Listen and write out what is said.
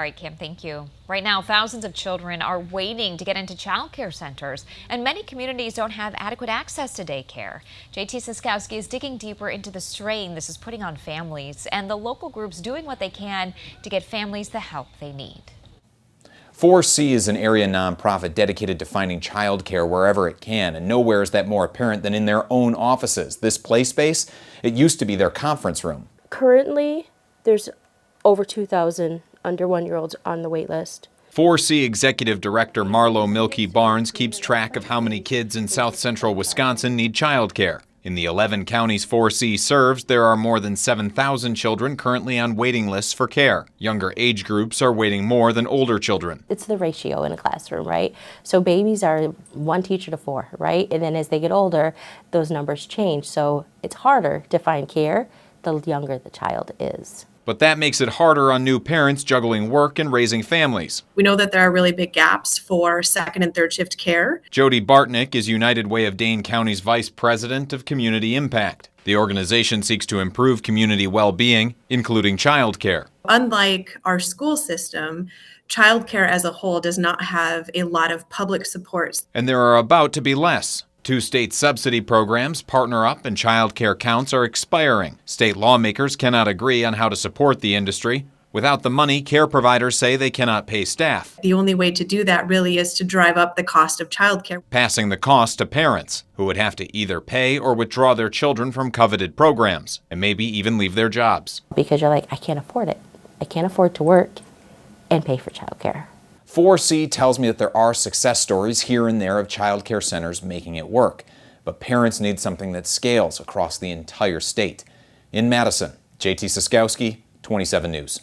All right, Kim, thank you. Right now, thousands of children are waiting to get into child care centers, and many communities don't have adequate access to daycare. JT Siskowski is digging deeper into the strain this is putting on families and the local groups doing what they can to get families the help they need. 4C is an area nonprofit dedicated to finding childcare wherever it can, and nowhere is that more apparent than in their own offices. This play space, it used to be their conference room. Currently, there's over 2,000 under 1-year-olds on the wait list. 4C Executive Director Marlo Milky Barnes keeps track of how many kids in south central Wisconsin need childcare. In the 11 counties 4C serves, there are more than 7,000 children currently on waiting lists for care. Younger age groups are waiting more than older children. It's the ratio in a classroom, right? So babies are 1 teacher to 4, right? And then as they get older, those numbers change. So it's harder to find care the younger the child is. But that makes it harder on new parents juggling work and raising families. We know that there are really big gaps for second and third shift care. Jody Bartnick is United Way of Dane County's Vice President of Community Impact. The organization seeks to improve community well-being, including child care. Unlike our school system, childcare as a whole does not have a lot of public supports. And there are about to be less. 2 state subsidy programs, Partner Up and Child Care Counts, are expiring. State lawmakers cannot agree on how to support the industry. Without the money, care providers say they cannot pay staff. The only way to do that really is to drive up the cost of childcare. Passing the cost to parents, who would have to either pay or withdraw their children from coveted programs, and maybe even leave their jobs. Because you're like, I can't afford it. I can't afford to work and pay for childcare. 4C tells me that there are success stories here and there of child care centers making it work, but parents need something that scales across the entire state. In Madison, JT Siskowski, 27 News.